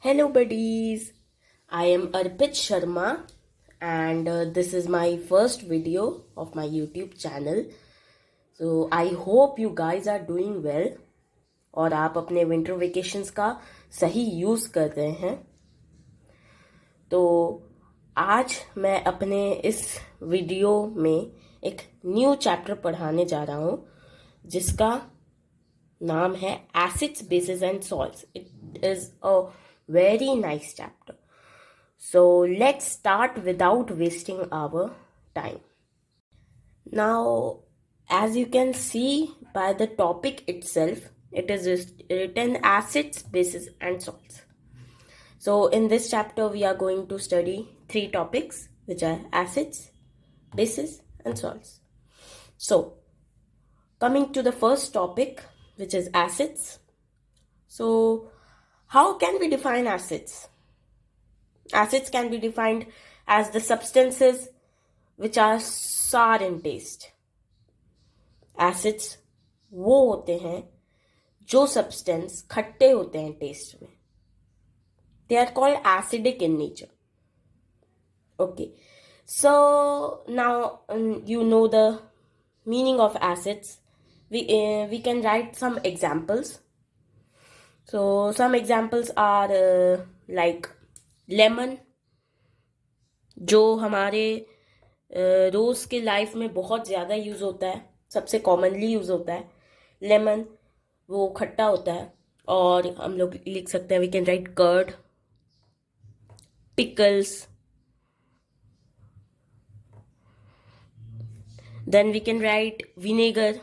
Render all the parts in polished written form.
Hello, buddies. I am Arpit Sharma, and this is my first video of my YouTube channel. So I hope you guys are doing well और आप अपने winter vacations का सही use कर रहे हैं. तो आज मैं अपने इस वीडियो में एक न्यू चैप्टर पढ़ाने जा रहा हूँ जिसका नाम है acids bases and salts. It is a very nice chapter. So let's start without wasting our time. Now, as you can see by the topic itself, it is written acids, bases, and salts. So in this chapter, we are going to study three topics, which are acids, bases, and salts. So coming to the first topic, which is acids. So how can we define acids? Acids can be defined as the substances which are sour in taste. Acids वो होते हैं जो substance खट्टे होते हैं taste में. They are called acidic in nature. Okay. So now you know the meaning of acids. We can write some examples. So some examples are like lemon, जो हमारे रोज़ के लाइफ में बहुत ज़्यादा यूज़ होता है, सबसे कॉमनली यूज़ होता है. लेमन वो खट्टा होता है और हम लोग लिख सकते हैं, we can write curd, pickles, then we can write vinegar,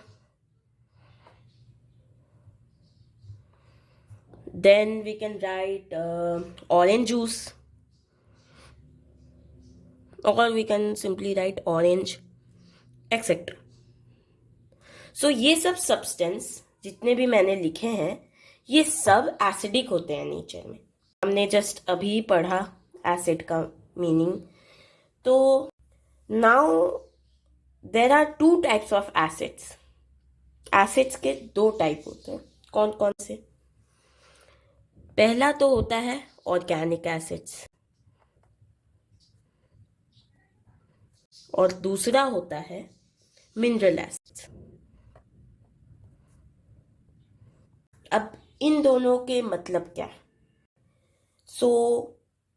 then we can write orange juice, or we can simply write orange, etc. So ये सब सब्सटेंस जितने भी मैंने लिखे हैं ये सब एसिडिक होते हैं नेचर में. हमने जस्ट अभी पढ़ा एसिड का मीनिंग. तो now there are two types of acids. Acids के दो टाइप होते हैं. कौन कौन से? पहला तो होता है ऑर्गेनिक एसिड्स और दूसरा होता है मिनरल एसिड्स. अब इन दोनों के मतलब क्या है? सो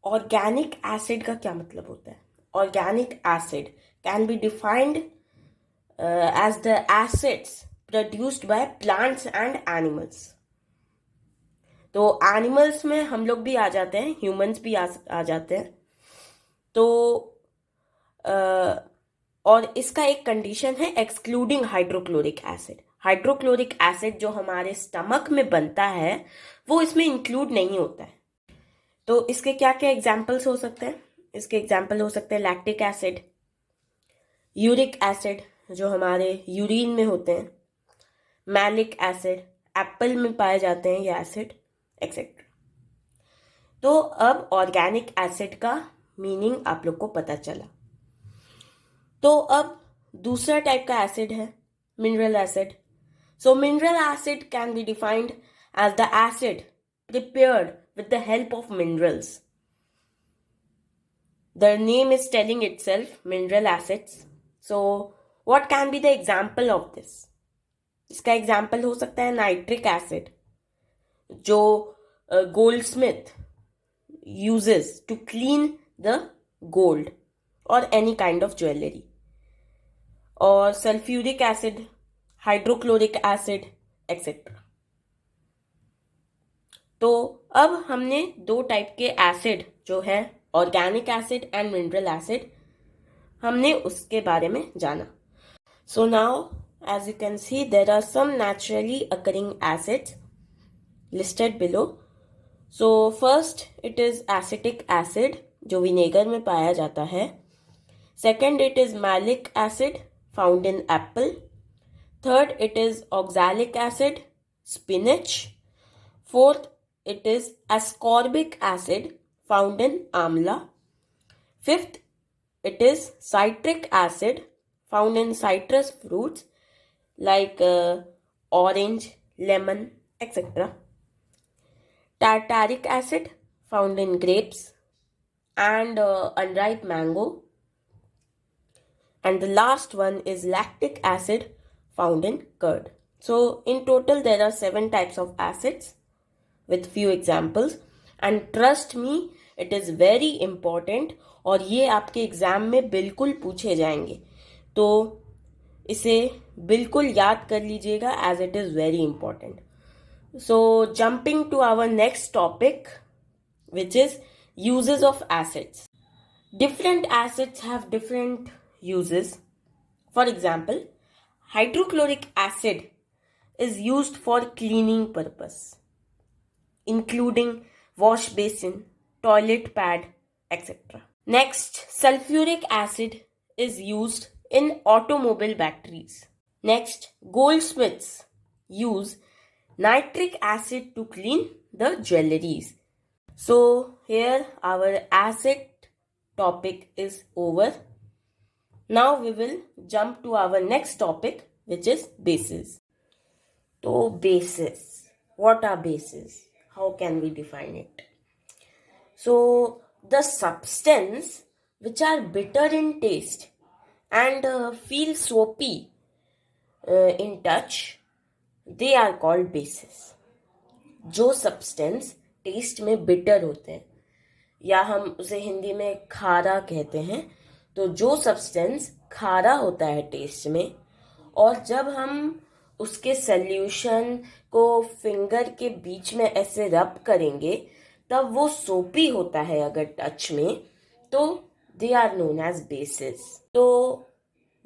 ऑर्गेनिक एसिड का क्या मतलब होता है? Organic acid can be defined as the acids produced by plants and animals. तो एनिमल्स में हम लोग भी आ जाते हैं, ह्यूमंस भी आ जाते हैं. तो और इसका एक कंडीशन है excluding hydrochloric acid. Hydrochloric acid जो हमारे स्टमक में बनता है वो इसमें इंक्लूड नहीं होता है. तो इसके क्या क्या एग्जाम्पल्स हो सकते हैं? इसके एग्जाम्पल हो सकते हैं लैक्टिक एसिड, यूरिक एसिड जो हमारे यूरिन में होते हैं, मैलिक एसिड, एप्पल में पाए जाते हैं ये एसिड, एक्सेट्रा. तो अब ऑर्गेनिक एसिड का मीनिंग आप लोग को पता चला. तो अब दूसरा टाइप का एसिड है mineral acid. So mineral acid can be defined as the acid prepared with the help of minerals. The name is telling itself mineral acids. So what can be the example of this? इसका example हो सकता है nitric acid जो goldsmith uses to clean the gold or any kind of jewelry, और sulphuric acid, hydrochloric acid, etcetera. तो अब हमने दो टाइप के एसिड जो है organic acid and mineral acid, हमने उसके बारे में जाना. So now as you can see there are some naturally occurring acids listed below. So first it is acetic acid जो विनेगर में पाया जाता है. Second it is malic acid found in apple. Third it is oxalic acid, spinach. Fourth it is ascorbic acid found in amla. Fifth it is citric acid found in citrus fruits like orange, lemon, etc. Tartaric acid found in grapes, and unripe mango. And the last one is lactic acid found in curd. So in total there are 7 types of acids with few examples, and trust me, it is very important और ये आपके exam में बिल्कुल पूछे जाएंगे, तो इसे बिल्कुल याद कर लीजिएगा as it is very important. So jumping to our next topic, which is uses of acids. Different acids have different uses. For example, hydrochloric acid is used for cleaning purpose, including wash basin, toilet pad, etc. Next, sulfuric acid is used in automobile batteries. Next, goldsmiths use nitric acid to clean the jewelries. So here our acid topic is over. Now we will jump to our next topic, which is bases. So bases. What are bases? How can we define it? So the substance which are bitter in taste and feel soapy in touch, they are called bases. जो substance test में bitter होते हैं या हम उसे हिंदी में खारा कहते हैं, तो जो सब्सटेंस खारा होता है टेस्ट में और जब हम उसके सॉल्यूशन को फिंगर के बीच में ऐसे रब करेंगे तब वो सोपी होता है अगर टच में, तो they are known as bases. तो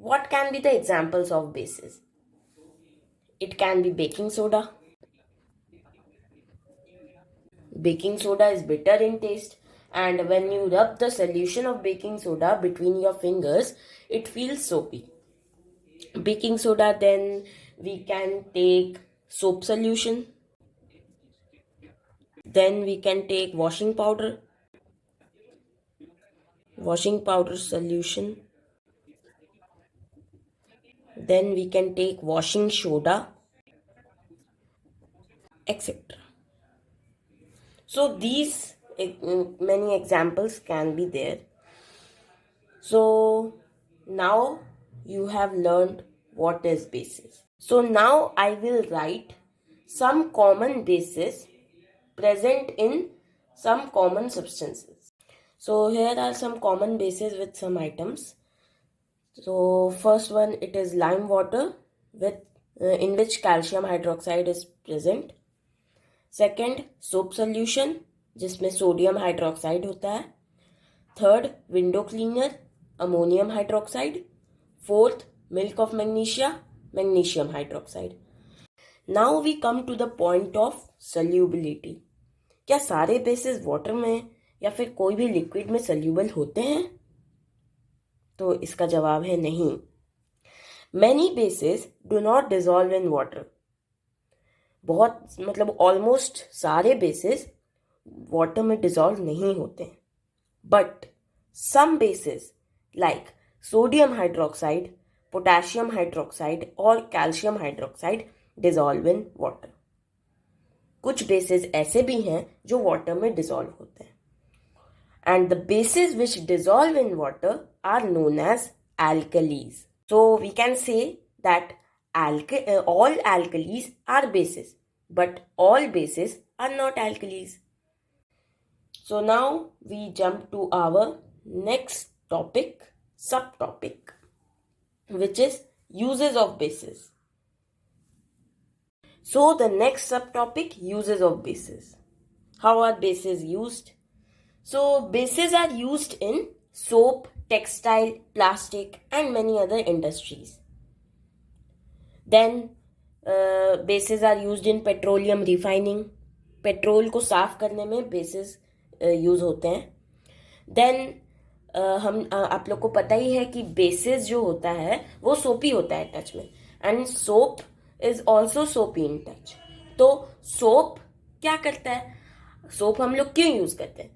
what can be the examples of bases? It can be baking soda. Baking soda is bitter in taste, and when you rub the solution of baking soda between your fingers, it feels soapy. Baking soda, then we can take soap solution. Then we can take washing powder. Washing powder solution. Then we can take washing soda, etc. So these many examples can be there. So now you have learned what is basis. So now I will write some common bases present in some common substances. So here are some common bases with some items. So first one, it is lime water with in which calcium hydroxide is present. Second, soap solution जिसमें sodium hydroxide होता है. Third, window cleaner, ammonium hydroxide. Fourth, milk of magnesia, magnesium hydroxide. Now we come to the point of solubility. क्या सारे basis water में या फिर कोई भी लिक्विड में सोल्यूबल होते हैं? तो इसका जवाब है नहीं. Many basis do not dissolve in water. बहुत मतलब ऑलमोस्ट सारे बेसिस वाटर में डिसॉल्व नहीं होते हैं. But some bases like sodium hydroxide, potassium hydroxide और calcium hydroxide dissolve in water. कुछ बेसिस ऐसे भी हैं जो वाटर में डिसॉल्व होते हैं. And the bases which dissolve in water are known as alkalis. So we can say that all alkalis are bases, but all bases are not alkalis. So now we jump to our next topic, subtopic, which is uses of bases. So the next subtopic, uses of bases. How are bases used? So bases are used in soap, textile, plastic and many other industries. Then bases are used in petroleum refining. Petrol को साफ करने में basis use होते हैं. Then हम आप लोग को पता ही है कि बेसिस जो होता है वो सोपी होता है टच में, एंड सोप इज ऑल्सो सोपी इन टच. तो सोप क्या करता है? सोप हम लोग क्यों यूज करते हैं?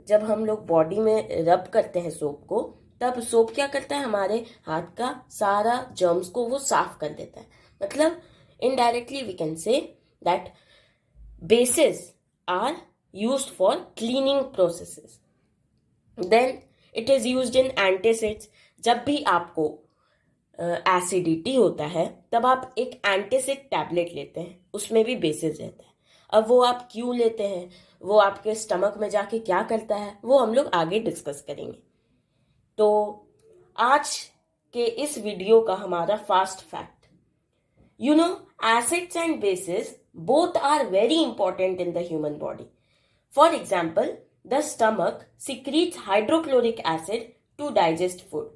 जब हम लोग बॉडी में रब करते हैं सोप को, तब सोप क्या करता है? हमारे हाथ का सारा जर्म्स को वो साफ कर देता है. मतलब indirectly we can say that bases are used for cleaning processes. Then it is used in antacids. जब भी आपको एसिडिटी होता है तब आप एक एंटीसिड टैबलेट लेते हैं, उसमें भी बेसिस रहता है. अब वो आप क्यों लेते हैं, वो आपके स्टमक में जाके क्या करता है, वो हम लोग आगे डिस्कस करेंगे. तो आज के इस वीडियो का हमारा fast fact, you know, acids and bases both are very important in the human body. For example, the stomach secretes hydrochloric acid to digest food.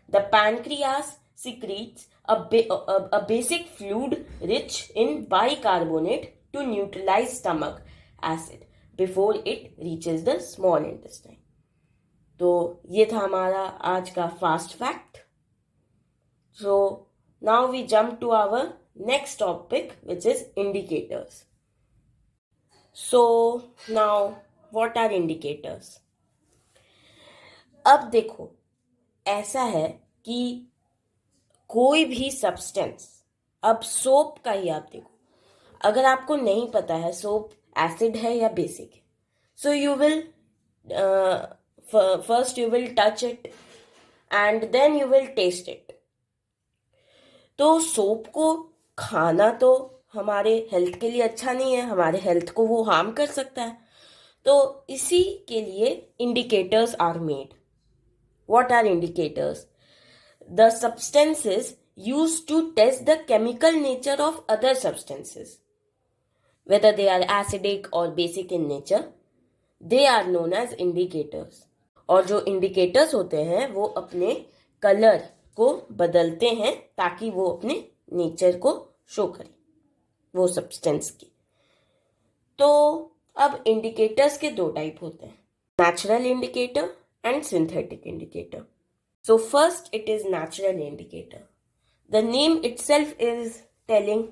The pancreas secretes a basic fluid rich in bicarbonate to neutralize stomach acid before it reaches the small intestine. तो ये था हमारा आज का fast fact. So now we jump to our next topic, which is indicators. So now what are indicators? अब देखो, ऐसा है कि कोई भी सब्सटेंस, अब सोप का ही आप देखो, अगर आपको नहीं पता है सोप एसिड है या बेसिक है, so you will first you will touch it and then you will test it. तो सोप को खाना तो हमारे हेल्थ के लिए अच्छा नहीं है, हमारे हेल्थ को वो हार्म कर सकता है. तो इसी के लिए indicators are made. What are indicators? The substances used to test the chemical nature of other substances, whether they are acidic or basic in nature, they are known as indicators. और जो indicators होते हैं वो अपने colour को बदलते हैं ताकि वो अपने नेचर को शो करें वो सब्सटेंस की. तो अब इंडिकेटर्स के दो टाइप होते हैं, natural indicator and synthetic indicator. So first it is natural indicator. The name itself is telling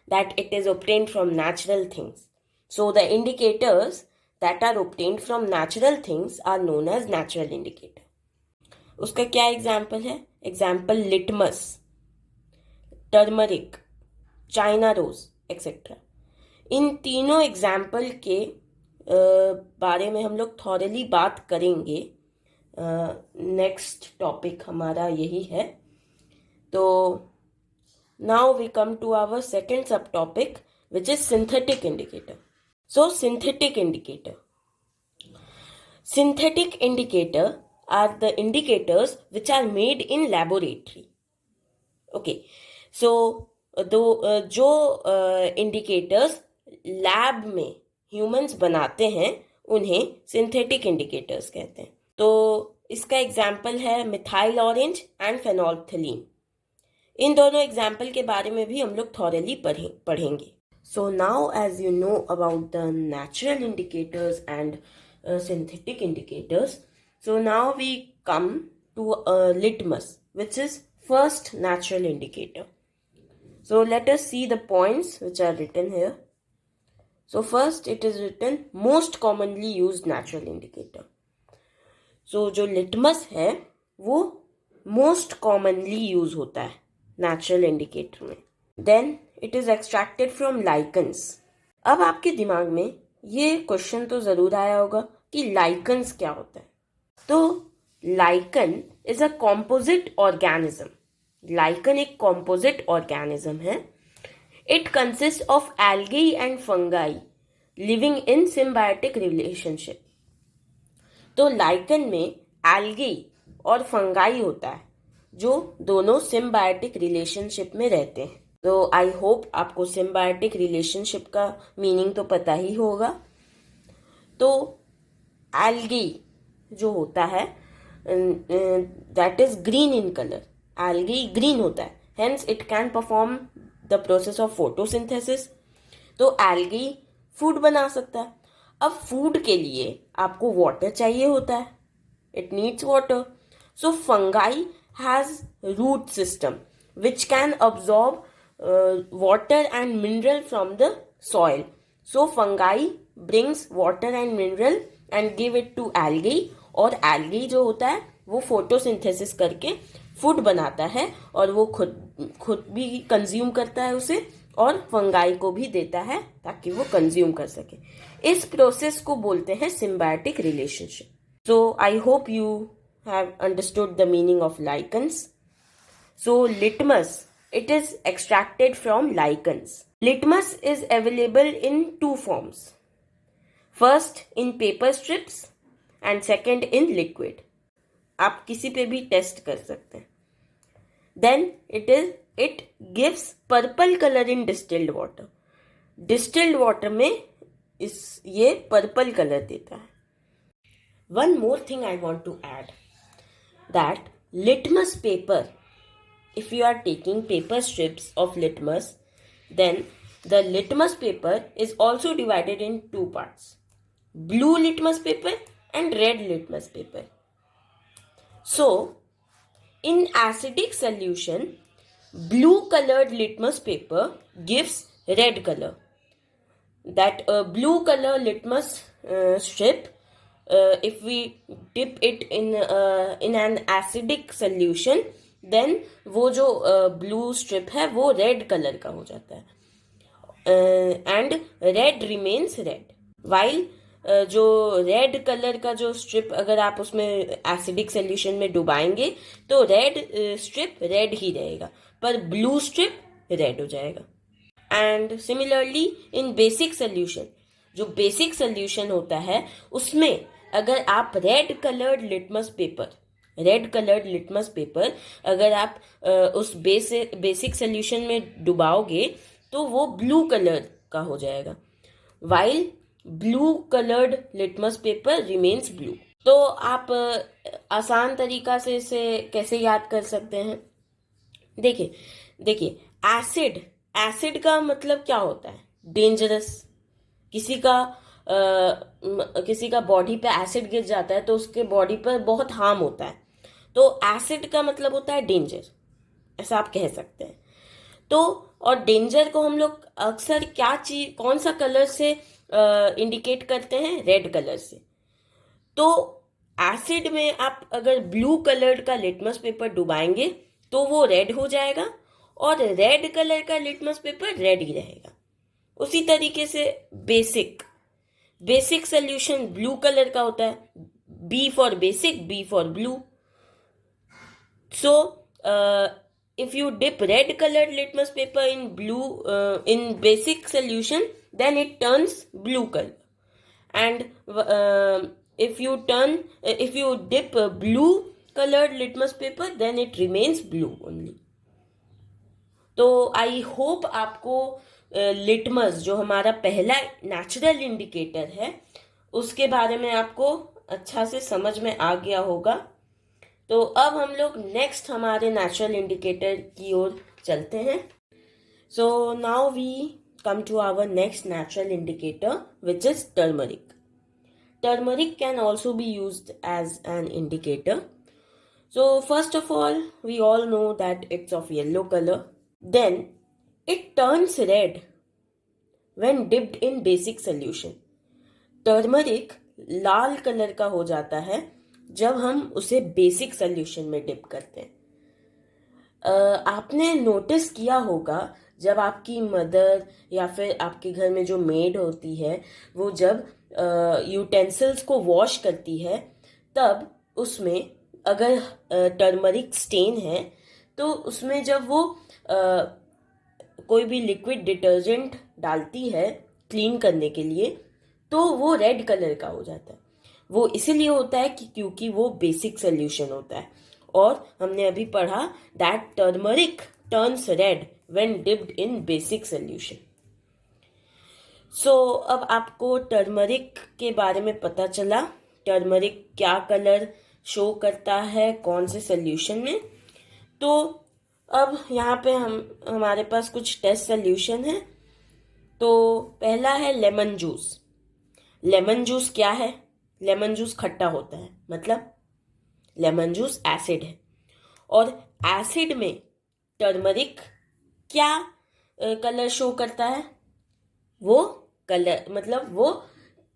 that it is obtained from natural things. So the indicators that are obtained from natural things are known as natural indicator. उसका क्या example है? Example litmus, turmeric, china rose etcetera. इन तीनों example के बारे में हम लोग थॉरली बात करेंगे. नेक्स्ट टॉपिक हमारा यही है. तो now we come to our second sub topic, which is synthetic indicator. So synthetic indicator, synthetic indicator are the indicators which are made in laboratory. Okay, so जो इंडिकेटर्स लैब में humans बनाते हैं उन्हें synthetic indicators कहते हैं. तो इसका example है मिथाइल ऑरेंज एंड फेनोल्फथलीन. इन दोनों एग्जाम्पल के बारे में भी हम लोग थॉरली पढ़ेंगे. So now as you know about the natural indicators and synthetic indicators, so now we come to litmus, which is first natural indicator. So let us see the points which are written here. So first it is written most commonly used natural indicator. So जो litmus है वो most commonly use होता है natural indicator में. Then it is extracted from lichens. अब आपके दिमाग में ये क्वेश्चन तो जरूर आया होगा कि लाइकन्स क्या होता है. तो lichen is a composite organism. Lichen एक कॉम्पोजिट ऑर्गेनिज्म है. It consist of algae and fungi living in symbiotic relationship. तो लाइकन में एल्गी और फंगाई होता है जो दोनों सिम्बायोटिक रिलेशनशिप में रहते हैं. तो आई होप आपको सिम्बायोटिक रिलेशनशिप का मीनिंग तो पता ही होगा. तो एल्गी जो होता है that is green in colour. Algae green होता है, hence it can perform the process of photosynthesis. तो एल्गी फूड बना सकता है. अब फूड के लिए आपको वाटर चाहिए होता है, it needs water. So fungi has root system which can absorb water and mineral from the soil. So fungi brings water and mineral and give it to algae, और algae जो होता है वो फोटोसिंथेसिस करके food बनाता है और वो खुद भी कंज्यूम करता है उसे और फंगाई को भी देता है ताकि वो कंज्यूम कर सके। इस प्रोसेस को बोलते हैं symbiotic relationship. So I hope you have understood the meaning of lichens. So litmus, it is extracted from lichens. Litmus is available in two forms. First in paper strips and second in liquid. आप किसी पे भी test कर सकते हैं. Then it gives purple color in distilled water. Distilled water में ये purple color देता है. One more thing I want to add, that litmus paper, if you are taking paper strips of litmus, then the litmus paper is also divided in two parts: blue litmus paper and red litmus paper. So in acidic solution, blue colored litmus paper gives red color. That blue color litmus strip, if we dip it in an acidic solution, then वो जो blue strip है वो red colour का हो जाता है and red remains red. While जो red colour का जो स्ट्रिप अगर आप उसमें एसिडिक सोल्यूशन में डुबाएंगे तो रेड स्ट्रिप रेड ही रहेगा, पर ब्लू स्ट्रिप रेड हो जाएगा. And similarly in basic solution, जो बेसिक सोल्यूशन होता है उसमें अगर आप रेड कलर्ड लिटमस पेपर अगर आप उस बेसिक सोल्यूशन में डुबाओगे तो वो ब्लू कलर का हो जाएगा, while blue coloured litmus paper remains blue. तो आप आसान तरीका से इसे कैसे याद कर सकते हैं? देखिए एसिड का मतलब क्या होता है? डेंजरस. किसी का बॉडी पे एसिड गिर जाता है तो उसके बॉडी पर बहुत हार्म होता है, तो एसिड का मतलब होता है डेंजर, ऐसा आप कह सकते हैं. तो और डेंजर को हम लोग अक्सर कौन सा कलर से इंडिकेट करते हैं? रेड कलर से. तो एसिड में आप अगर ब्लू कलर का लिटमस पेपर डुबाएंगे तो वो रेड हो जाएगा और रेड कलर का लिटमस पेपर रेड ही रहेगा. उसी तरीके से बेसिक सोल्यूशन ब्लू कलर का होता है, B for basic, B for blue. So, if you dip red colored litmus paper in basic solution, then it turns blue color. And if you dip blue colored litmus paper, then it remains blue only. तो I hope आपको litmus जो हमारा पहला natural indicator है उसके बारे में आपको अच्छा से समझ में आ गया होगा. तो अब हम लोग नेक्स्ट हमारे नेचुरल इंडिकेटर की ओर चलते हैं. So now we come to our next natural indicator which is turmeric. Turmeric can also be used as an indicator. So first of all, we all know that it's of yellow color. Then it turns red when dipped in basic solution. Turmeric Lal colour का हो जाता है जब हम उसे basic solution में dip करते हैं. आपने नोटिस किया होगा जब आपकी मदर या फिर आपके घर में जो मेड होती है वो जब यूटेंसिल्स को वॉश करती है तब उसमें अगर टर्मरिक स्टेन है तो उसमें जब वो कोई भी लिक्विड डिटर्जेंट डालती है क्लीन करने के लिए तो वो रेड कलर का हो जाता है. वो इसीलिए होता है क्योंकि वो बेसिक सोल्यूशन होता है. और हमने अभी पढ़ा that turmeric turns red when dipped in basic solution. So अब आपको टर्मरिक के बारे में पता चला. टर्मरिक क्या कलर शो करता है कौन से सोल्यूशन में. तो अब यहाँ पे हमारे पास कुछ टेस्ट सोल्यूशन है. तो पहला है लेमन जूस. लेमन जूस क्या है? लेमन जूस खट्टा होता है, मतलब लेमन जूस एसिड है. और एसिड में टर्मरिक क्या कलर शो करता है? वो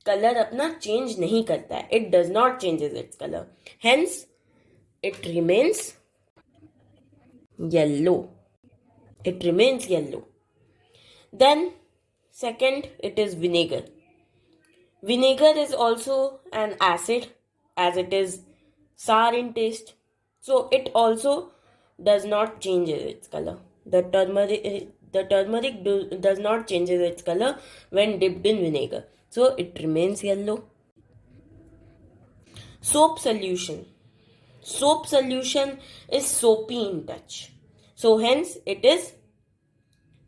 कलर अपना चेंज नहीं करता है. It does not changes its colour, hence it remains yellow. Then second, it is vinegar. Vinegar is also an acid, as it is sour in taste. So it also does not change its color. The turmeric does not change its color when dipped in vinegar. So it remains yellow. Soap solution. Soap solution is soapy in touch. So hence it is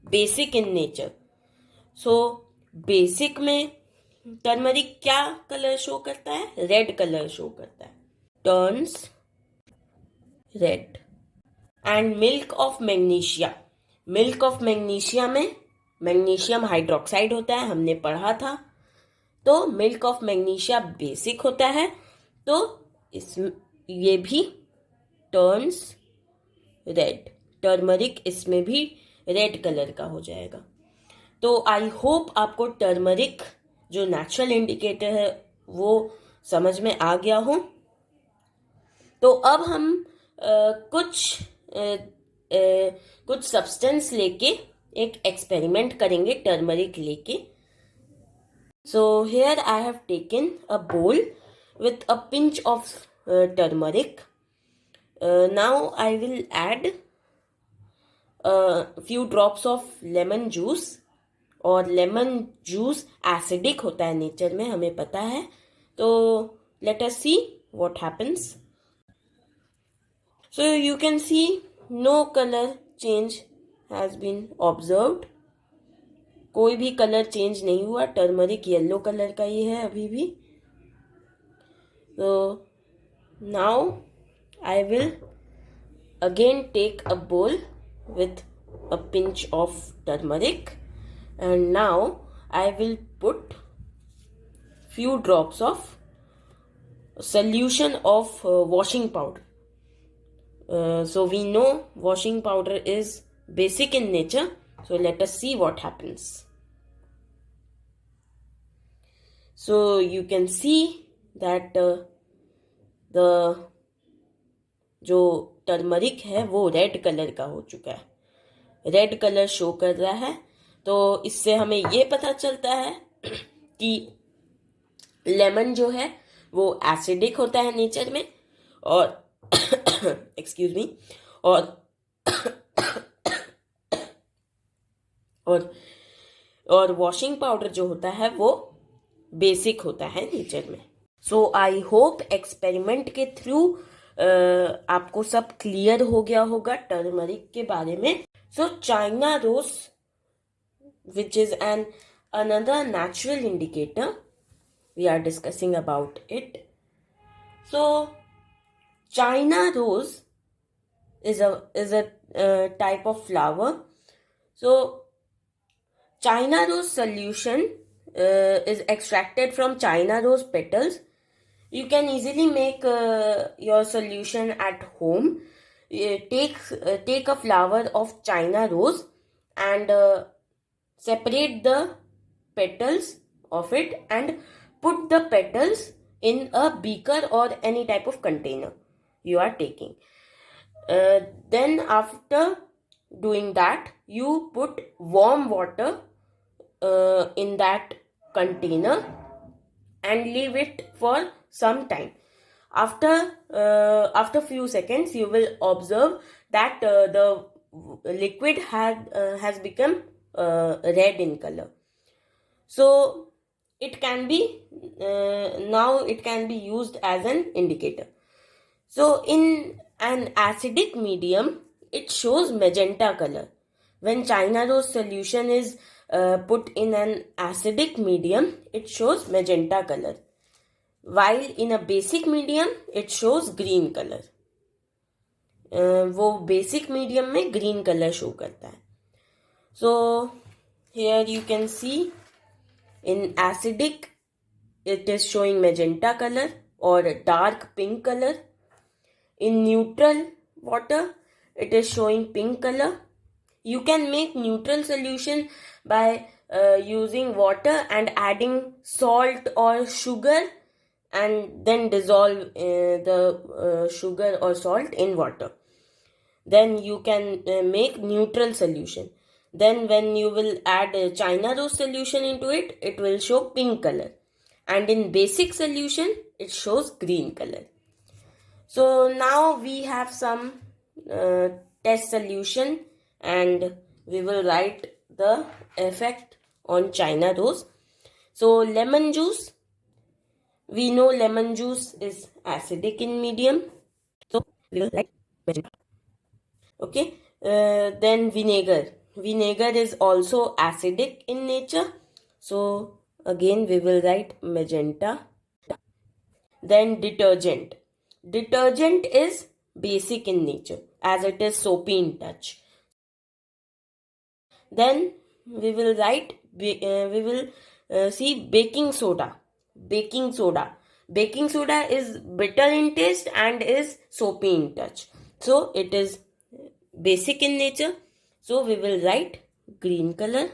basic in nature. So basic में turmeric क्या colour show करता है? Red colour show करता है. Turns red. And milk of magnesia. Milk of magnesia में magnesium hydroxide होता है, हमने पढ़ा था. तो मिल्क ऑफ मैग्नीशिया बेसिक होता है, तो इस ये भी टर्न्स रेड. टर्मरिक इसमें भी रेड कलर का हो जाएगा. तो आई होप आपको टर्मरिक जो नेचुरल इंडिकेटर है वो समझ में आ गया हो. तो अब हम कुछ सब्सटेंस लेके एक एक्सपेरिमेंट करेंगे टर्मरिक लेके. So here I have taken a bowl with a pinch of turmeric. Now I will add few drops of lemon juice. और लेमन जूस एसिडिक होता है नेचर में, हमें पता है. तो let us see what happens. So you can see no colour change has been observed. कोई भी कलर चेंज नहीं हुआ. टर्मरिक येलो कलर का ही है अभी भी. तो now I will again take a bowl with a pinch of turmeric, and now I will put few drops of solution of washing powder. So we know washing powder is basic in nature, so let us see what happens. So you can see that the जो turmeric है वो red colour का हो चुका है. Red colour show कर रहा है. तो इससे हमें ये पता चलता है कि लेमन जो है वो एसिडिक होता है नेचर में. और एक्सक्यूज मी. और वॉशिंग पाउडर जो होता है वो बेसिक होता है नेचर में. सो आई होप एक्सपेरिमेंट के थ्रू आपको सब क्लियर हो गया होगा टर्मरिक के बारे में. So China rose which is an another natural indicator, we are discussing about it. So China rose is a type of flower. So China rose solution is extracted from China rose petals. You can easily make your solution at home. Take a flower of China rose and separate the petals of it and put the petals in a beaker or any type of container you are taking. Then after doing that, you put warm water in that container and leave it for some time. After few seconds, you will observe that the liquid has become red in color. So it can be now it can be used as an indicator. So in an acidic medium, it shows magenta color. When China rose solution is put in an acidic medium, it shows magenta color. While in a basic medium, it shows green color. वो basic medium में green color show करता है. So here you can see in acidic, it is showing magenta color or dark pink color. In neutral water, it is showing pink color. You can make neutral solution by using water and adding salt or sugar and then dissolve the sugar or salt in water. Then you can make neutral solution. Then when you will add China rose solution into it, it will show pink color. And in basic solution, it shows green color. So now we have some test solution, and we will write the effect on China rose. So lemon juice, we know lemon juice is acidic in medium. So we will write magenta. Okay. Then vinegar. Vinegar is also acidic in nature. So again we will write magenta. Then detergent. Detergent is basic in nature as it is soapy in touch. Then we will write, see baking soda. Baking soda. Baking soda is bitter in taste and is soapy in touch. So it is basic in nature. So we will write green color.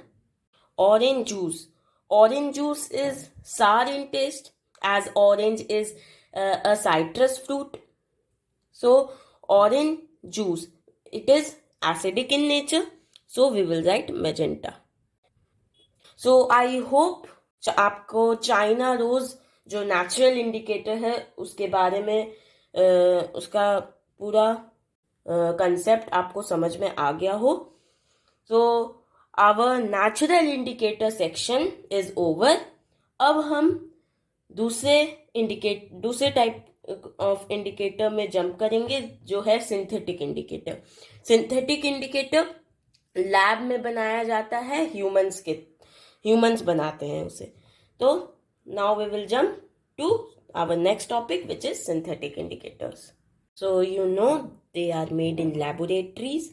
Orange juice. Orange juice is sour in taste as orange is a citrus fruit. So orange juice, it is acidic in nature. So we will write magenta. So I hope आपको China rose जो natural indicator है उसके बारे में उसका पूरा concept आपको समझ में आ गया हो. So our natural indicator section is over. अब हम दूसरे टाइप ऑफ इंडिकेटर में जंप करेंगे जो है synthetic indicator. Synthetic indicator lab में बनाया जाता है, ह्यूमंस बनाते हैं उसे. तो now we will jump to our next topic which is synthetic indicators. So you know they are made in laboratories.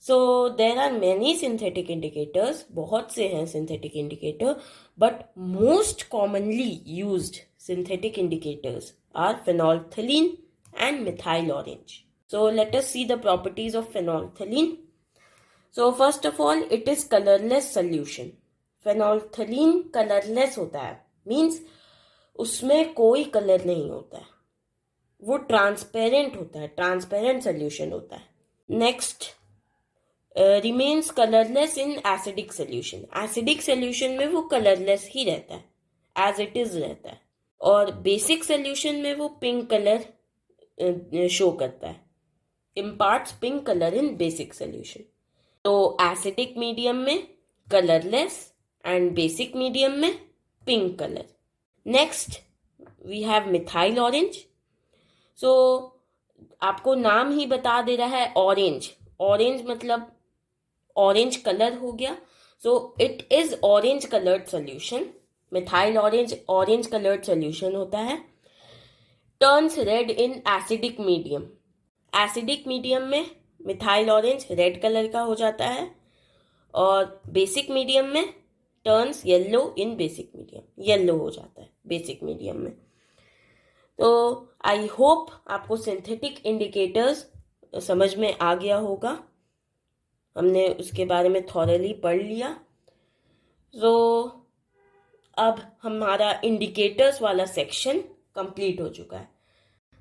So there are many synthetic indicators, बहुत से हैं synthetic indicator, but most commonly used synthetic indicators are phenolphthalein and methyl orange. So let us see the properties of phenolphthalein. So first of all, it is colorless solution. Phenolphthalein colorless होता है, means उसमें कोई colour नहीं होता है, वो transparent होता है, ट्रांसपेरेंट सोल्यूशन होता है. Next, remains colourless in acidic solution. Acidic solution में वो कलरलेस ही रहता है, एज इट इज रहता है. और बेसिक सोल्यूशन में वो पिंक कलर शो करता है, imparts pink colour in basic solution. तो एसिडिक मीडियम में कलरलेस एंड बेसिक मीडियम में pink colour. Next we have methyl orange. So आपको नाम ही बता दे रहा है ऑरेंज. ऑरेंज मतलब ऑरेंज कलर हो गया. So it is orange coloured solution. Methyl orange coloured solution होता है. Turns red in acidic medium. Acidic medium में मिथाइल ऑरेंज रेड कलर का हो जाता है, और बेसिक मीडियम में turns yellow in basic medium, yellow हो जाता है बेसिक मीडियम में. तो आई होप आपको सिंथेटिक इंडिकेटर्स समझ में आ गया होगा. हमने उसके बारे में थॉरली पढ़ लिया. तो अब हमारा इंडिकेटर्स वाला सेक्शन कंप्लीट हो चुका है.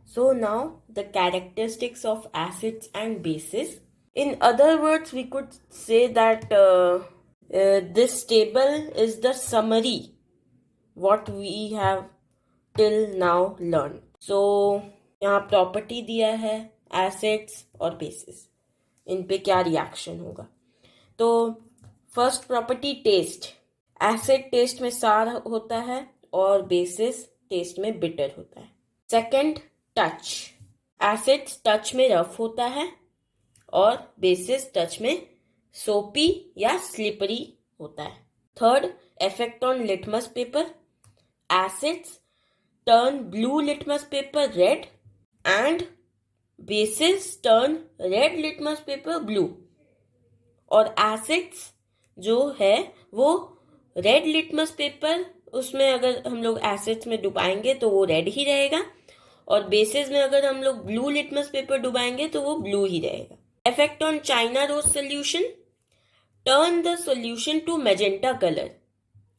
So now the characteristics of acids and bases. In other words we could say that this table is the summary what we have till now learn. So यहाँ प्रॉपर्टी दिया है acids और basis, इन पे क्या reaction होगा. तो first property test. Acid test में सार होता है और बेसिस टेस्ट में बिटर होता है. Second, touch. एसिड टच में रफ होता है और बेसिस टच में सोपी या स्लिपरी होता है. Third, effect on litmus paper. Acids turn blue litmus paper red and bases turn red litmus paper blue. और acids जो है वो red litmus paper, उसमें अगर हम लोग acids में डुबाएंगे तो वो red ही रहेगा, और bases में अगर हम लोग blue litmus paper डुबाएंगे तो वो blue ही रहेगा. Effect on China rose solution. Turn the solution to magenta color.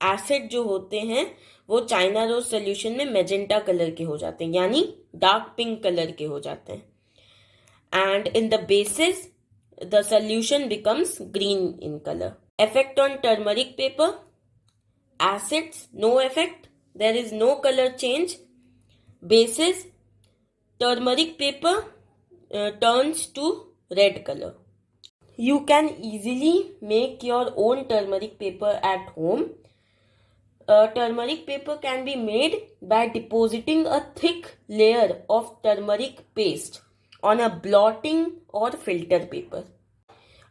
Acid जो होते हैं वो चाइना रोज सोल्यूशन में मैजेंटा कलर के हो जाते हैं, यानी डार्क पिंक कलर के हो जाते हैं. And in the basis the solution becomes green in color. Effect on turmeric paper. Acids, no effect. There is no color change. Bases, turmeric paper turns to red color. You can easily make your own turmeric paper at home. Turmeric paper can be made by depositing a thick layer of turmeric paste on a blotting or filter paper.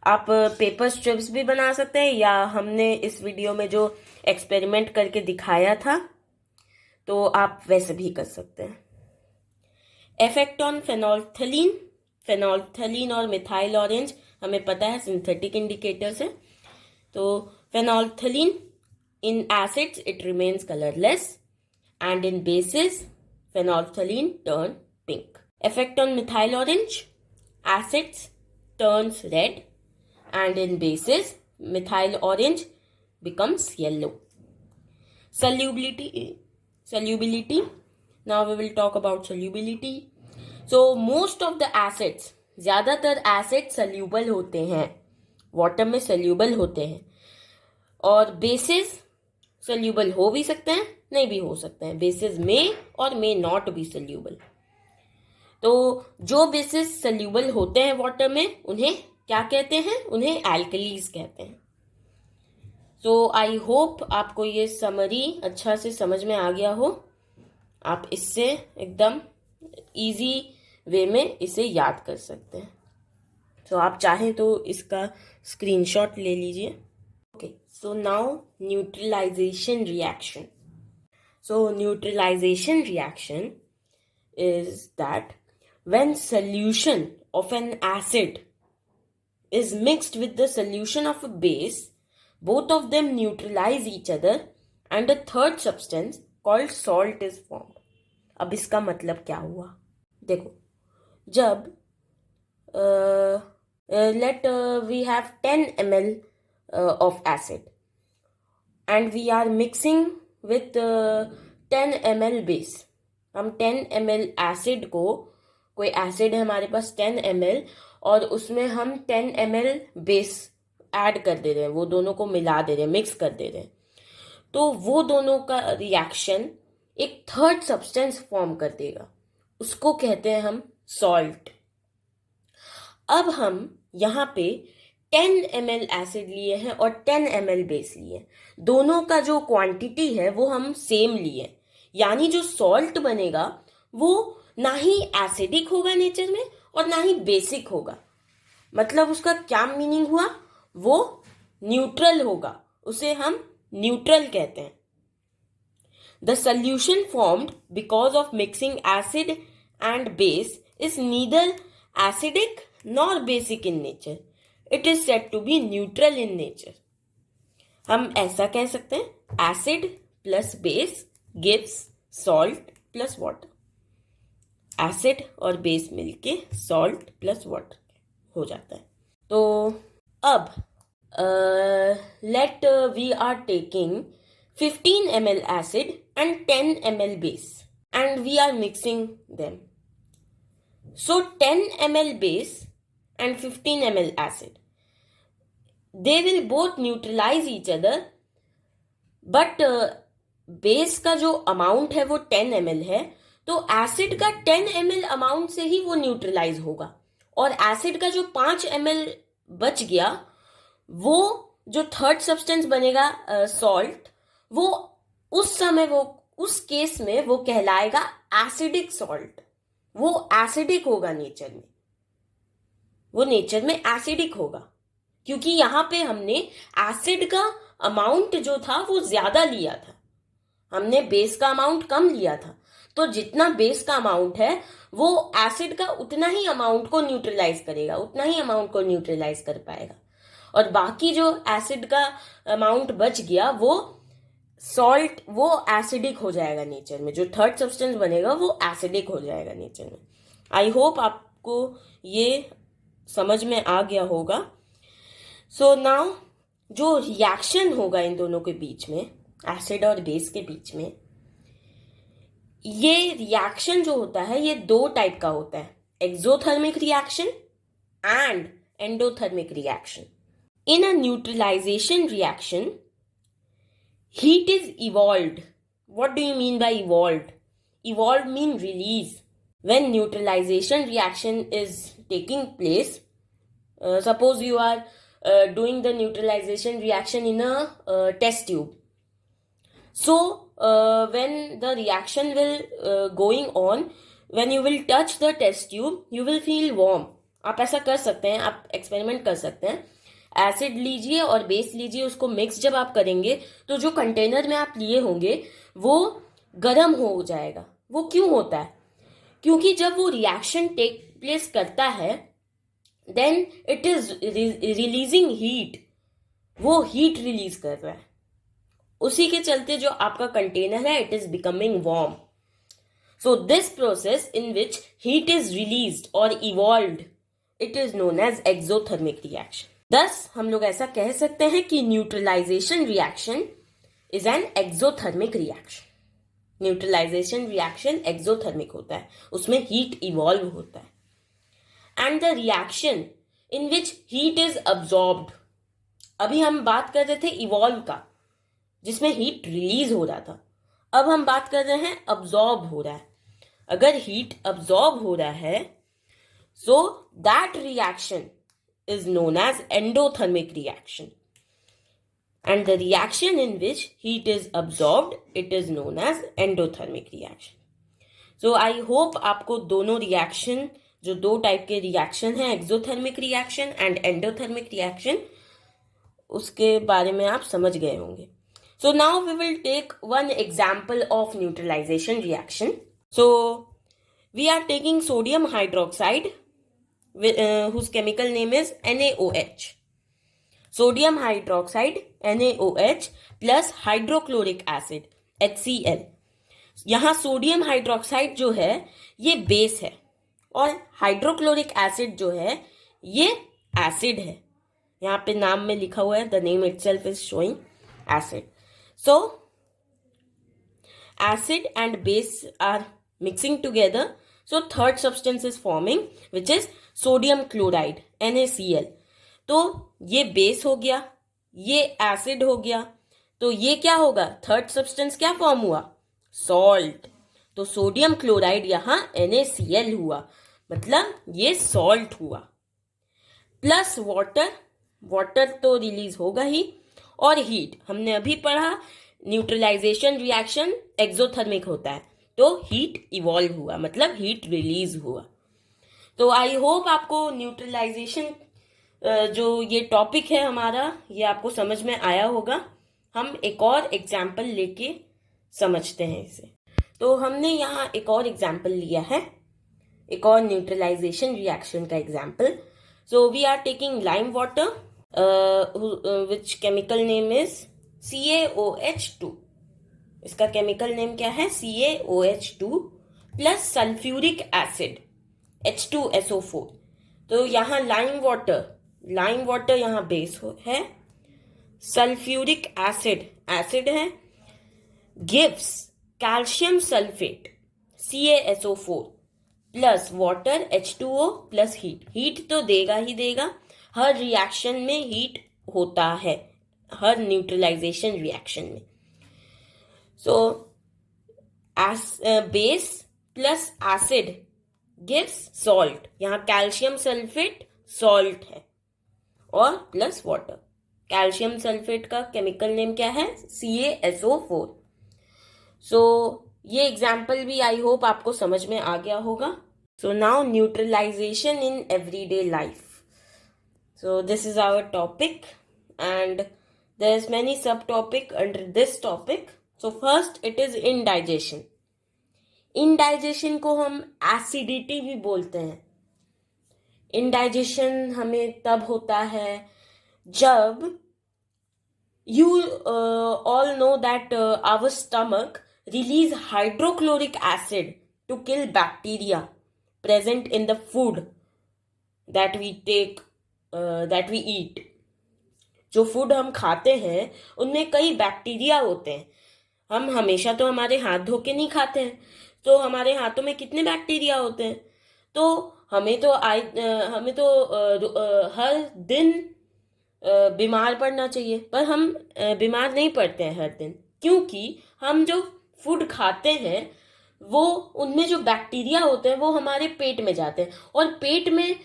आप paper strips भी बना सकते हैं, या हमने इस video में जो एक्सपेरिमेंट करके दिखाया था तो आप वैसे भी कर सकते हैं. Effect on फेनोल्फथलीन. फेनोल्फथलीन और मिथाइल ऑरेंज हमें पता है सिंथेटिक इंडिकेटर्स है. तो फेनोल्फथलीन in acids it remains colorless, and in bases phenolphthalein turn pink. Effect on methyl orange. Acids turns red, and in bases methyl orange becomes yellow. Solubility. Now we will talk about solubility. So most of the acids, ज़्यादातर acid soluble होते हैं, water में soluble होते हैं, और basis soluble हो भी सकते हैं, नहीं भी हो सकते हैं. बेसिस में और मे नॉट बी सल्यूबल. तो जो बेसिस सल्यूबल होते हैं वाटर में उन्हें क्या कहते हैं? उन्हें एल्कलीज कहते हैं. सो आई होप आपको ये समरी अच्छा से समझ में आ गया हो. आप इससे एकदम इजी वे में इसे याद कर सकते हैं. तो आप चाहें तो इसका स्क्रीनशॉट ले लीजिए. Okay, so now neutralization reaction. So neutralization reaction is that when solution of an acid is mixed with the solution of a base, both of them neutralize each other and a third substance called salt is formed. अब इसका मतलब क्या हुआ? देखो, जब let we have 10 ml of acid and we are mixing with 10 ml base. हम 10 ml acid को, कोई acid है हमारे पास 10 ml, और उसमें हम 10 ml base ऐड कर दे रहे हैं, वो दोनों को मिला दे रहे हैं, मिक्स कर दे रहे हैं. तो वो दोनों का रिएक्शन एक थर्ड सब्सटेंस फॉर्म कर देगा, उसको कहते हैं हम सॉल्ट. अब हम यहाँ पे 10 ml एसिड लिए हैं और 10 ml बेस लिए हैं. दोनों का जो क्वांटिटी है वो हम सेम लिए, यानी जो सॉल्ट बनेगा वो ना ही एसिडिक होगा नेचर में और ना ही बेसिक होगा. मतलब उसका क्या मीनिंग हुआ? वो न्यूट्रल होगा, उसे हम न्यूट्रल कहते हैं. The solution formed because of mixing acid and base is neither acidic nor basic in nature. It is said to be neutral in nature. हम ऐसा कह सकते हैं, acid plus base gives salt plus water. Acid और base मिलके salt plus water हो जाता है. तो अब let we are taking 15 ml acid and 10 ml base and we are mixing them. So 10 ml base and 15 ml acid, they will both neutralize each other, but base का जो amount है वो 10 ml है, तो एसिड का 10 ml amount से ही वो neutralise होगा, और एसिड का जो 5 ml बच गया वो जो थर्ड सब्सटेंस बनेगा सॉल्ट, वो उस समय, वो उस केस में वो कहलाएगा एसिडिक सॉल्ट. वो एसिडिक होगा नेचर में, वो नेचर में एसिडिक होगा, क्योंकि यहाँ पे हमने एसिड का अमाउंट जो था वो ज्यादा लिया था, हमने बेस का अमाउंट कम लिया था. तो जितना बेस का अमाउंट है वो एसिड का उतना ही अमाउंट को न्यूट्रलाइज करेगा, उतना ही अमाउंट को न्यूट्रलाइज कर पाएगा, और बाकी जो एसिड का अमाउंट बच गया वो सॉल्ट, वो एसिडिक हो जाएगा नेचर में. जो थर्ड सब्सटेंस बनेगा वो एसिडिक हो जाएगा नेचर में. आई होप आपको ये समझ में आ गया होगा. सो नाउ जो रिएक्शन होगा इन दोनों के बीच में, एसिड और बेस के बीच में, ये रिएक्शन जो होता है ये दो टाइप का होता है, exothermic reaction and endothermic reaction. In a neutralization reaction, heat is evolved. What do you mean by evolved? Evolved mean release. When neutralization reaction is taking place, suppose you are doing the neutralization reaction in a test tube. So when the reaction will going on, when you will touch the test tube, you will feel warm. आप ऐसा कर सकते हैं, आप experiment कर सकते हैं. Acid लीजिए और बेस लीजिए, उसको मिक्स जब आप करेंगे तो जो कंटेनर में आप लिए होंगे वो गर्म हो जाएगा. वो क्यों होता है? क्योंकि जब वो रिएक्शन टेक प्लेस करता है, then it is releasing heat. वो हीट रिलीज कर रहा है. उसी के चलते जो आपका कंटेनर है, it is becoming warm. So this process in which heat is released और evolved, it is known as exothermic reaction. Thus हम लोग ऐसा कह सकते हैं कि neutralisation reaction is an exothermic reaction. Neutralisation reaction exothermic होता है, उसमें हीट इवॉल्व होता है. And the reaction in which heat is absorbed, अभी हम बात कर रहे थे इवॉल्व का, जिसमें हीट रिलीज हो रहा था. अब हम बात कर रहे हैं अब्सॉर्ब हो रहा है. अगर हीट अब्सॉर्ब हो रहा है, so that reaction is known as endothermic reaction, and the reaction in which heat is absorbed, it is known as endothermic reaction. So I hope आपको दोनों रिएक्शन, जो दो टाइप के रिएक्शन हैं, exothermic reaction and endothermic reaction, उसके बारे में आप समझ गए होंगे. So now we will take one example of neutralization reaction. So we are taking sodium hydroxide, whose chemical name is NaOH. Sodium hydroxide NaOH plus hydrochloric acid HCl. यहाँ sodium hydroxide जो है ये बेस है और hydrochloric acid जो है ये acid है. यहाँ पे नाम में लिखा हुआ है, the name itself is showing acid. So acid and base are mixing together, so third substance is forming, which is sodium chloride NaCl. तो ये बेस हो गया, ये एसिड हो गया, तो ये क्या होगा? थर्ड सब्सटेंस क्या फॉर्म हुआ? सॉल्ट. तो सोडियम क्लोराइड यहाँ NaCl हुआ, मतलब ये सॉल्ट हुआ. प्लस वाटर, वाटर तो रिलीज होगा ही, और हीट. हमने अभी पढ़ा न्यूट्रलाइजेशन रिएक्शन एक्सोथर्मिक होता है, तो हीट इवॉल्व हुआ, मतलब हीट रिलीज हुआ. तो आई होप आपको न्यूट्रलाइजेशन जो ये टॉपिक है हमारा, ये आपको समझ में आया होगा. हम एक और एग्जाम्पल लेके समझते हैं इसे. तो हमने यहाँ एक और एग्जाम्पल लिया है, एक और न्यूट्रलाइजेशन रिएक्शन का example. So we are taking lime water, which chemical name is CaOH2. इसका केमिकल नेम क्या है? CaOH2 plus sulphuric acid H2SO4. तो यहाँ लाइम वाटर यहाँ बेस है, सल्फ्यूरिक एसिड एसिड है, gives calcium sulphate CaSO4 plus water H2O plus heat. Heat तो देगा ही देगा, हर रिएक्शन में हीट होता है, हर न्यूट्रलाइजेशन रिएक्शन में. So base plus acid gives salt. यहाँ कैल्शियम सल्फेट सॉल्ट है और प्लस वाटर. कैल्शियम सल्फेट का केमिकल नेम क्या है? CaSO4. सो ये एग्जाम्पल भी आई होप आपको समझ में आ गया होगा. So now neutralization in everyday life. So this is our topic and there's many subtopic under this topic. So first it is indigestion. Indigestion को हम acidity भी बोलते हैं. Indigestion हमें तब होता है जब you all know that our stomach release hydrochloric acid to kill bacteria present in the food that we take, that we eat. जो फूड हम खाते हैं उनमें कई बैक्टीरिया होते हैं. हम हमेशा तो हमारे हाथ धो के नहीं खाते हैं, तो हमारे हाथों में कितने बैक्टीरिया होते हैं? तो हमें तो हर दिन बीमार पड़ना चाहिए, पर हम बीमार नहीं पड़ते हैं हर दिन, क्योंकि हम जो फूड खाते हैं वो उनमें जो बैक्टीरिया होते हैं वो हमारे पेट में जाते हैं, और पेट में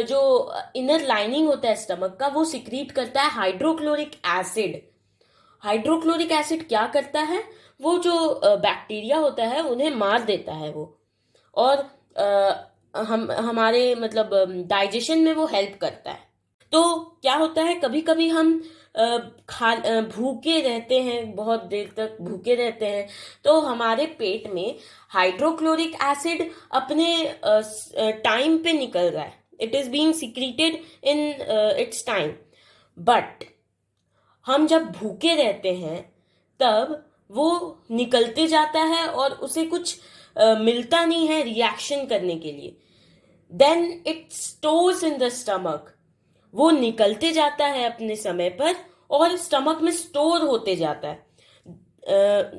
जो इनर लाइनिंग होता है स्टमक का, वो सिक्रीट करता है हाइड्रोक्लोरिक एसिड। हाइड्रोक्लोरिक एसिड क्या करता है, वो जो बैक्टीरिया होता है उन्हें मार देता है वो, और हम हमारे मतलब डाइजेशन में वो हेल्प करता है। तो क्या होता है, कभी कभी हम भूखे रहते हैं, बहुत देर तक भूखे रहते हैं, तो हमारे पेट में हाइड्रोक्लोरिक एसिड अपने टाइम पे निकल रहा है, it is being secreted in its time. But हम जब भूखे रहते हैं तब वो निकलते जाता है और उसे कुछ मिलता नहीं है रिएक्शन करने के लिए, then it stores in the stomach. वो निकलते जाता है अपने समय पर और स्टमक में स्टोर होते जाता है,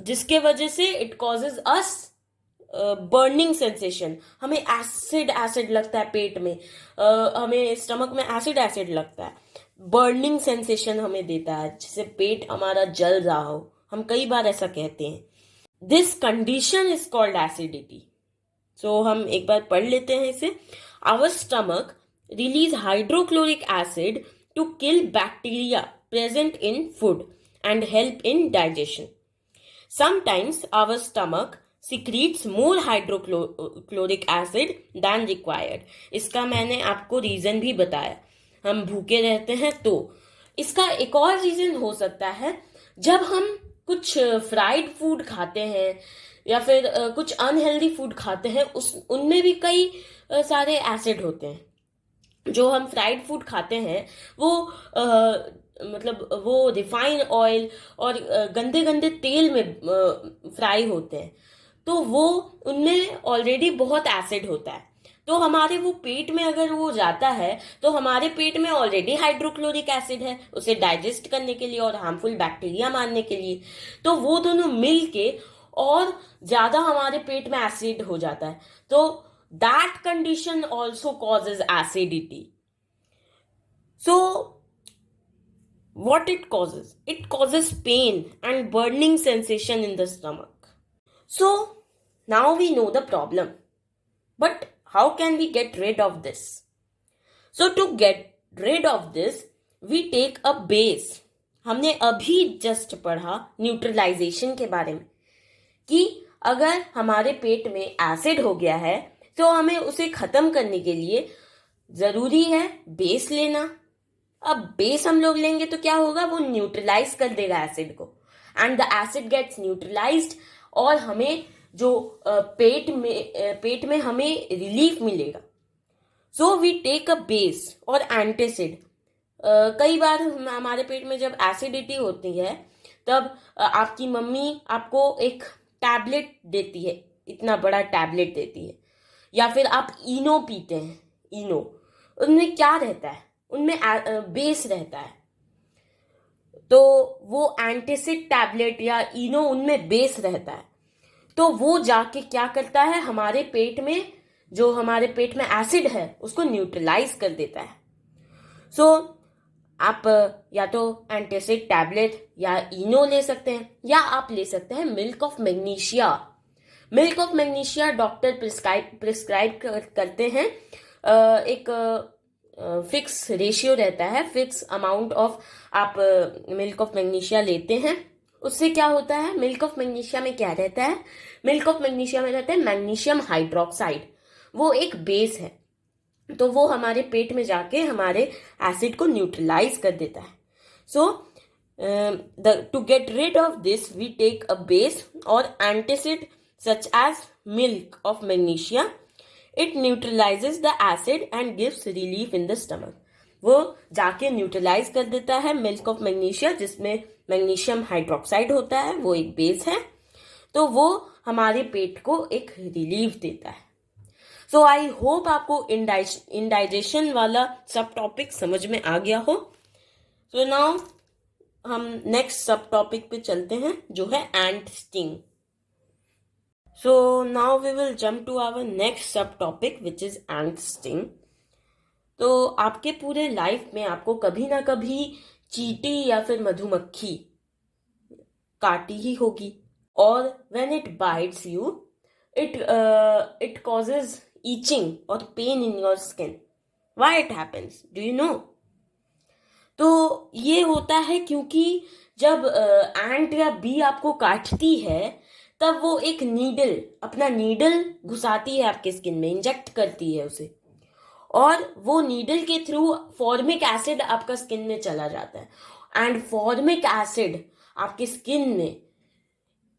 जिसके वजह से it causes us burning sensation. हमें एसिड एसिड लगता है पेट में, हमें स्टमक में एसिड एसिड लगता है, बर्निंग सेंसेशन हमें देता है, जिससे पेट हमारा जल रहा हो। हम कई बार ऐसा कहते हैं। This condition is called acidity. So हम एक बार पढ़ लेते हैं इसे। Our stomach release hydrochloric acid to kill bacteria present in food and help in digestion. Sometimes our stomach secretes more hydrochloric acid than required. इसका मैंने आपको रीजन भी बताया, हम भूखे रहते हैं तो। इसका एक और रीजन हो सकता है, जब हम कुछ फ्राइड फूड खाते हैं या फिर कुछ अनहेल्दी फूड खाते हैं, उनमें भी कई सारे एसिड होते हैं। जो हम फ्राइड फूड खाते हैं वो मतलब वो रिफाइन ऑयल और गंदे गंदे तेल में फ्राई होते हैं, तो वो उनमें ऑलरेडी बहुत एसिड होता है। तो हमारे वो पेट में अगर वो जाता है तो हमारे पेट में ऑलरेडी हाइड्रोक्लोरिक एसिड है उसे डाइजेस्ट करने के लिए और हार्मफुल बैक्टीरिया मारने के लिए, तो वो दोनों मिल के और ज्यादा हमारे पेट में एसिड हो जाता है। तो that condition also causes acidity. So what it causes? It causes pain and burning sensation in the stomach. So now we know the problem, but how can we get rid of this? So to get rid of this, we take a base. हमने अभी just पढ़ा neutralisation के बारे में, कि अगर हमारे पेट में एसिड हो गया है तो हमें उसे खत्म करने के लिए जरूरी है बेस लेना। अब बेस हम लोग लेंगे तो क्या होगा, वो न्यूट्रलाइज कर देगा एसिड को, and the acid gets neutralized, और हमें जो पेट में हमें रिलीफ मिलेगा। So we take a base और एंटासिड। कई बार हमारे पेट में जब एसिडिटी होती है तब आपकी मम्मी आपको एक टैबलेट देती है, इतना बड़ा टैबलेट देती है, या फिर आप इनो पीते हैं। इनो, उनमें क्या रहता है, उनमें बेस रहता है, तो वो एंटासिड टैबलेट या इनो उनमें बेस रहता है, तो वो जाके क्या करता है, हमारे पेट में जो हमारे पेट में एसिड है उसको न्यूट्रलाइज कर देता है। सो आप या तो एंटासिड टैबलेट या इनो ले सकते हैं, या आप ले सकते हैं milk of magnesia. Milk of magnesia doctor prescribe करते हैं। एक फिक्स रेशियो रहता है, फिक्स अमाउंट ऑफ आप मिल्क ऑफ मैग्नीशिया लेते हैं। उससे क्या होता है, मिल्क ऑफ मैग्नीशिया में क्या रहता है, मिल्क ऑफ मैग्नीशिया में रहता है मैग्नीशियम हाइड्रोक्साइड, वो एक बेस है, तो वो हमारे पेट में जाके हमारे एसिड को न्यूट्रलाइज कर देता है। So to get rid of this we take a base और antacid such as milk of magnesia. It neutralizes the acid and gives relief in the stomach. वो जाके न्यूट्रलाइज कर देता है मिल्क ऑफ मैग्नीशिया, जिसमें मैग्नीशियम हाइड्रोक्साइड होता है, वो एक बेस है, तो वो हमारे पेट को एक रिलीफ देता है। सो आई होप आपको इंडाइजेशन वाला सब टॉपिक समझ में आ गया हो। सो नाउ हम नेक्स्ट सब टॉपिक पे चलते हैं, जो है एंट sting. So now we will jump to our next subtopic, which is ant sting. तो आपके पूरे लाइफ में आपको कभी ना कभी चींटी या फिर मधुमक्खी काटी ही होगी, और when it bites you, it causes itching or pain in your skin. Why it happens? Do you know? तो ये होता है क्योंकि जब एंट या बी आपको काटती है, तब वो एक अपना नीडल घुसाती है आपके स्किन में, इंजेक्ट करती है उसे, और वो नीडल के थ्रू फॉर्मिक एसिड आपका स्किन में चला जाता है, एंड फॉर्मिक एसिड आपके स्किन में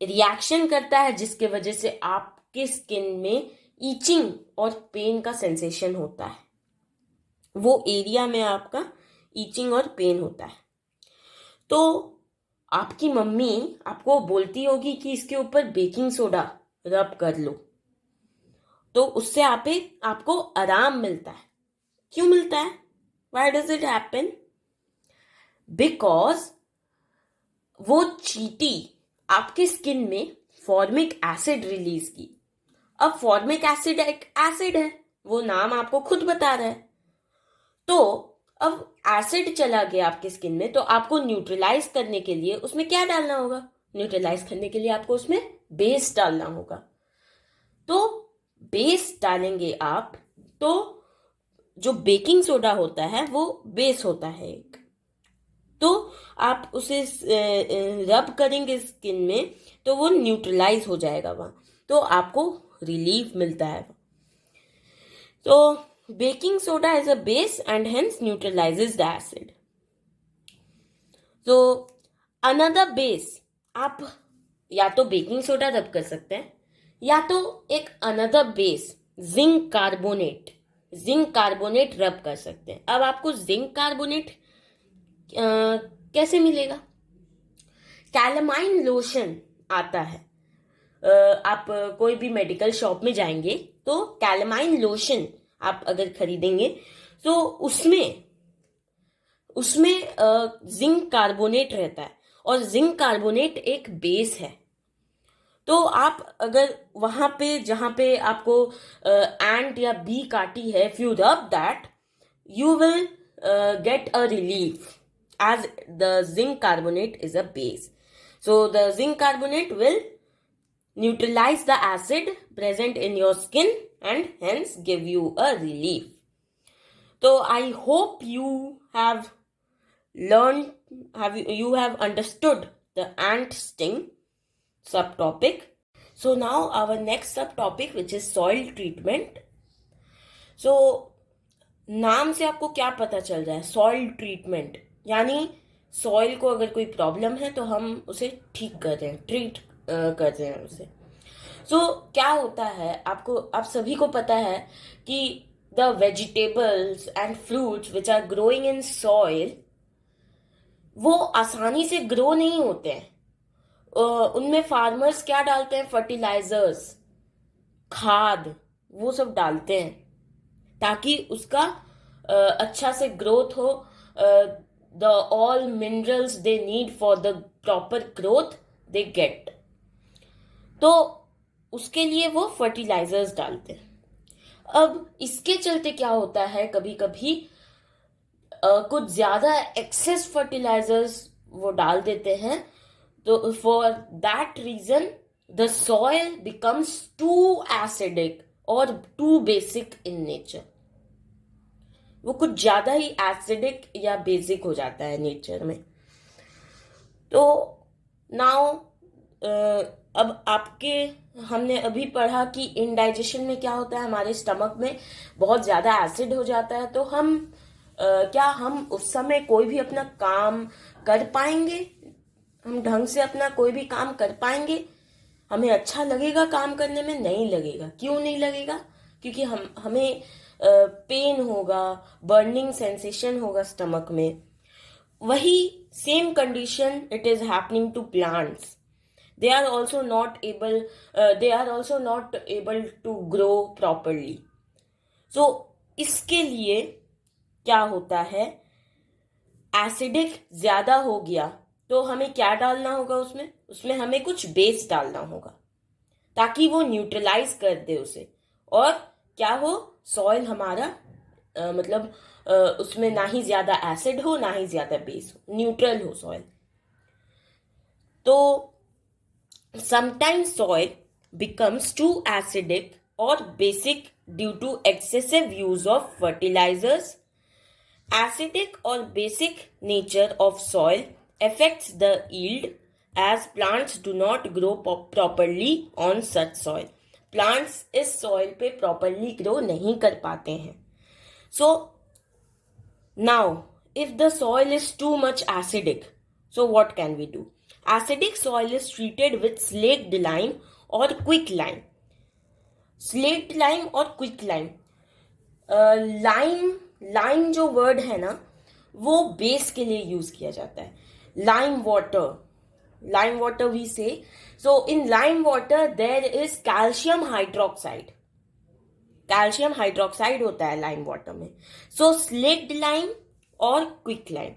रिएक्शन करता है, जिसके वजह से आपके स्किन में ईचिंग और पेन का सेंसेशन होता है। वो एरिया में आपका ईचिंग और पेन होता है। तो आपकी मम्मी आपको बोलती होगी कि इसके ऊपर बेकिंग सोडा रब कर लो, तो उससे आपको आराम मिलता है। क्यों मिलता है? Why does it happen? Because वो चींटी आपके स्किन में फॉर्मिक एसिड रिलीज की। अब फॉर्मिक एसिड एक एसिड है, वो नाम आपको खुद बता रहा है। तो अब एसिड चला गया आपके स्किन में, तो आपको न्यूट्रलाइज करने के लिए उसमें क्या डालना होगा? न्यूट्रलाइज करने के लिए आपको उसमें बेस डालना होगा। तो बेस डालेंगे आप, तो जो बेकिंग सोडा होता है वो बेस होता है एक। तो आप उसे रब करेंगे स्किन में, तो वो न्यूट्रलाइज हो जाएगा वहाँ, तो आपको रिलीफ मिलता है। तो baking soda is a base and hence neutralizes the acid. So another base, आप या तो बेकिंग सोडा रब कर सकते हैं, या तो एक अनदर बेस जिंक कार्बोनेट रब कर सकते हैं। अब आपको जिंक कार्बोनेट कैसे मिलेगा? कैलामाइन लोशन आता है। आप कोई भी मेडिकल शॉप में जाएंगे तो कैलामाइन लोशन आप अगर खरीदेंगे, तो उसमें जिंक कार्बोनेट रहता है, और जिंक कार्बोनेट एक बेस है। तो आप अगर वहां पे जहां पे आपको एंट या बी काटी है, if you rub that, you will get a relief, as the zinc carbonate is a base. So the zinc carbonate will neutralize the acid present in your skin and hence give you a relief. So I hope you have understood the ant sting subtopic. So now our next subtopic, which is soil treatment. So नाम से आपको क्या पता चल रहा है? Soil treatment, यानी soil को अगर कोई प्रॉब्लम है तो हम उसे ठीक कर रहे हैं, ट्रीट कर रहे हैं उसे। सो क्या होता है, आप सभी को पता है कि the vegetables and fruits which are growing in soil, वो आसानी से ग्रो नहीं होते हैं। उनमें फार्मर्स क्या डालते हैं? फर्टिलाइजर्स, खाद, वो सब डालते हैं ताकि उसका अच्छा से ग्रोथ हो। The all minerals they need for the proper growth they get. तो उसके लिए वो फर्टिलाइजर्स डालते हैं। अब इसके चलते क्या होता है, कभी कभी कुछ ज्यादा एक्सेस फर्टिलाइजर्स वो डाल देते हैं, तो for that reason the soil becomes too acidic और टू बेसिक इन नेचर। वो कुछ ज्यादा ही एसिडिक या बेसिक हो जाता है नेचर में। तो नाउ अब हमने अभी पढ़ा कि इनडाइजेशन में क्या होता है, हमारे स्टमक में बहुत ज्यादा एसिड हो जाता है। तो क्या हम उस समय कोई भी अपना काम कर पाएंगे? हम ढंग से अपना कोई भी काम कर पाएंगे? हमें अच्छा लगेगा काम करने में? नहीं लगेगा। क्यों नहीं लगेगा? क्योंकि हमें पेन होगा, बर्निंग सेंसेशन होगा स्टमक में। वही same condition it is happening to plants. they are also not able to grow properly. So इसके लिए क्या होता है, एसिडिक ज्यादा हो गया तो हमें क्या डालना होगा? उसमें हमें कुछ बेस डालना होगा। ताकि वो न्यूट्रलाइज कर दे उसे, और क्या हो, सॉइल हमारा मतलब उसमें ना ही ज्यादा एसिड हो ना ही ज्यादा बेस हो, न्यूट्रल हो सॉइल. तो sometimes soil becomes too acidic or basic due to excessive use of fertilizers. Acidic or basic nature of soil affects the yield as plants do not grow properly on such soil. Plants इस soil पे properly grow नहीं कर पाते हैं. So now, if the soil is too much acidic, so what can we do? Acidic soil is treated with slaked lime or quick lime. Slaked lime और quick lime. Lime जो word है ना, वो base के लिए use किया जाता है. Lime water we say. So in lime water there is calcium hydroxide. Calcium hydroxide होता है लाइम वाटर में. सो स्लेक्ड लाइम और क्विक लाइम,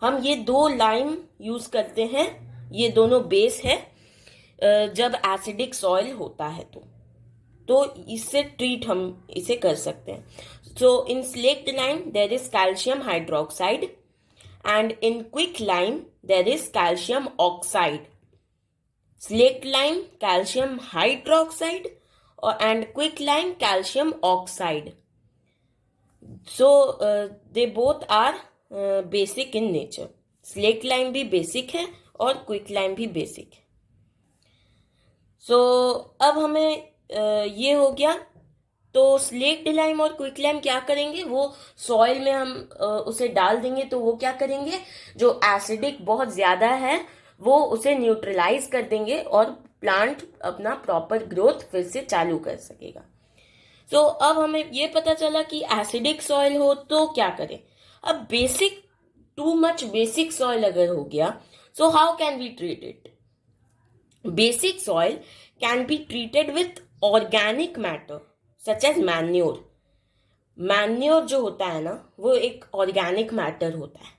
हम ये दो लाइम यूज करते हैं. ये दोनों बेस है जब एसिडिक सॉइल होता है तो इससे ट्रीट हम इसे कर सकते हैं. So in slaked lime there is calcium hydroxide and in quick lime there is calcium oxide. Slaked lime calcium hydroxide and quick lime calcium oxide. So they both are basic in nature. Slaked lime भी basic है और quick lime भी basic है. So अब हमें ये हो गया. तो स्लेक्ड लाइम और क्विक लाइम क्या करेंगे, वो सॉइल में हम उसे डाल देंगे तो वो क्या करेंगे, जो एसिडिक बहुत ज्यादा है वो उसे न्यूट्रलाइज कर देंगे और प्लांट अपना प्रॉपर ग्रोथ फिर से चालू कर सकेगा. सो अब हमें ये पता चला कि एसिडिक सॉइल हो तो क्या करें. अब टू मच बेसिक सॉइल अगर हो गया, so how can we treat it. Basic soil can be treated with organic matter such as manure. Manure जो होता है ना, वो एक ऑर्गेनिक मैटर होता है.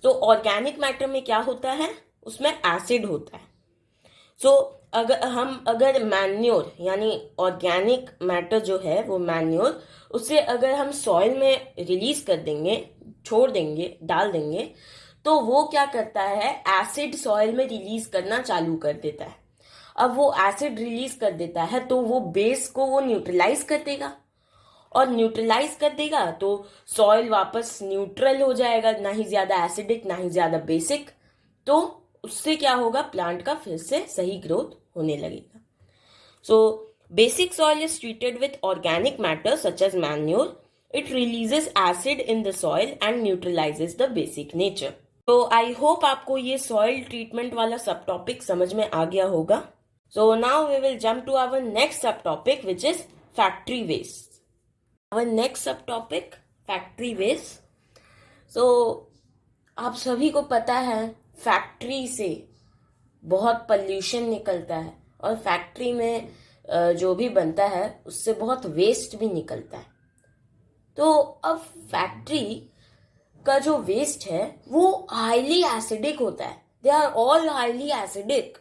तो ऑर्गेनिक मैटर में क्या होता है, उसमें एसिड होता है. सो अगर मैन्योर यानी ऑर्गेनिक मैटर जो है वो मैन्योर, उसे अगर हम सॉइल में रिलीज कर देंगे, छोड़ देंगे, डाल देंगे, तो वो क्या करता है, एसिड सॉइल में रिलीज करना चालू कर देता है. अब वो एसिड रिलीज कर देता है तो वो बेस को वो न्यूट्रलाइज कर देगा, और न्यूट्रलाइज कर देगा तो सॉइल वापस न्यूट्रल हो जाएगा, ना ही ज्यादा एसिडिक ना ही ज्यादा बेसिक. तो उससे क्या होगा, प्लांट का फिर से सही ग्रोथ होने लगेगा. So basic soil is treated with organic matter such as manure. It releases acid in the soil and neutralizes the basic nature. तो आई होप आपको ये सॉइल ट्रीटमेंट वाला सब टॉपिक समझ में आ गया होगा. So now we will jump to our next sub topic which is factory waste. Our next sub topic factory waste. So आप सभी को पता है फैक्ट्री से बहुत पोल्यूशन निकलता है, और फैक्ट्री में जो भी बनता है उससे बहुत वेस्ट भी निकलता है. तो अब फैक्ट्री का जो वेस्ट है वो हाईली एसिडिक होता है. They are all highly acidic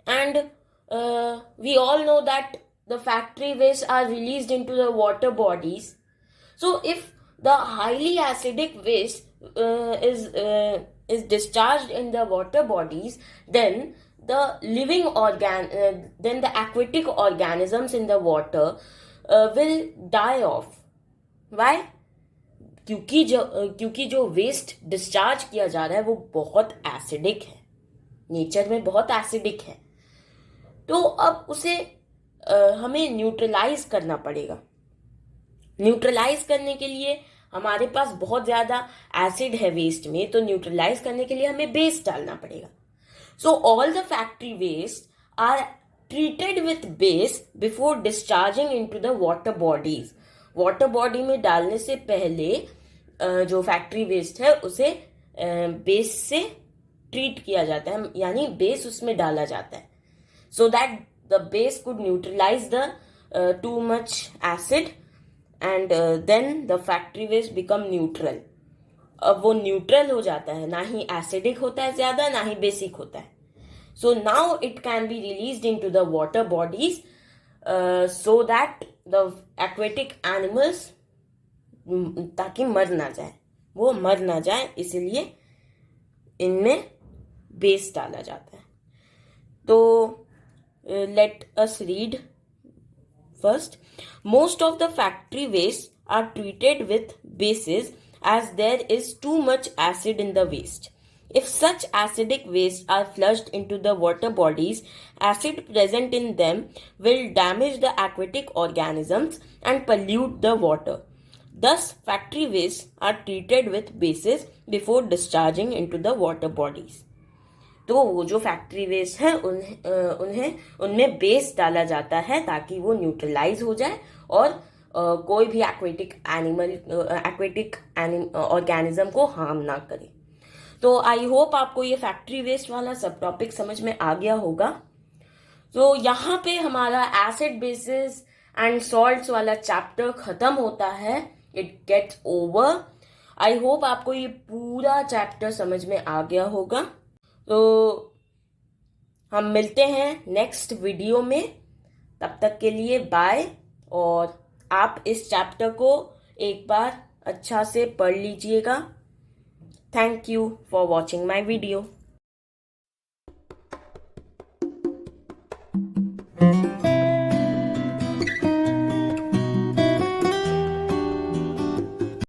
and we all know that the factory waste are released into the water bodies. So if the highly acidic waste is discharged in the water bodies, then the then the aquatic organisms in the water will die off. Why? क्योंकि जो waste discharge किया जा रहा है वो बहुत acidic है, nature में बहुत एसिडिक है. तो अब उसे हमें न्यूट्रलाइज करना पड़ेगा. न्यूट्रलाइज करने के लिए हमारे पास बहुत ज्यादा एसिड है वेस्ट में, तो न्यूट्रलाइज करने के लिए हमें बेस डालना पड़ेगा. So all the factory waste are treated with base before discharging into the water bodies. Water body में डालने से पहले जो फैक्ट्री वेस्ट है उसे बेस से ट्रीट किया जाता है, यानी बेस उसमें डाला जाता है, so that the base could neutralize the too much acid and then the factory waste become neutral. अब वो न्यूट्रल हो जाता है, ना ही एसिडिक होता है ज्यादा ना ही बेसिक होता है. So now it can be released into the water bodies so that the aquatic animals ताकि मर ना जाए, वो मर ना जाए, इसलिए इनमें बेस डाला जाता है. तो let us read first. Most of the factory waste are treated with bases as there is too much acid in the waste. If such acidic wastes are flushed into the water bodies, acid present in them will damage the aquatic organisms and pollute the water. Thus, factory wastes are treated with bases before discharging into the water bodies. तो वो जो factory waste है उनमें base डाला जाता है ताकि वो न्यूट्रलाइज हो जाए और कोई भी एक्वेटिक ऑर्गेनिज्म को हार्म ना करे. तो आई होप आपको ये फैक्ट्री वेस्ट वाला सब टॉपिक समझ में आ गया होगा. तो यहाँ पे हमारा एसिड बेसिस एंड सॉल्ट्स वाला चैप्टर खत्म होता है. It gets over. I hope आपको ये पूरा चैप्टर समझ में आ गया होगा. तो हम मिलते हैं नेक्स्ट वीडियो में. तब तक के लिए बाय. और आप इस चैप्टर को एक बार अच्छा से पढ़ लीजिएगा. Thank you for watching my video.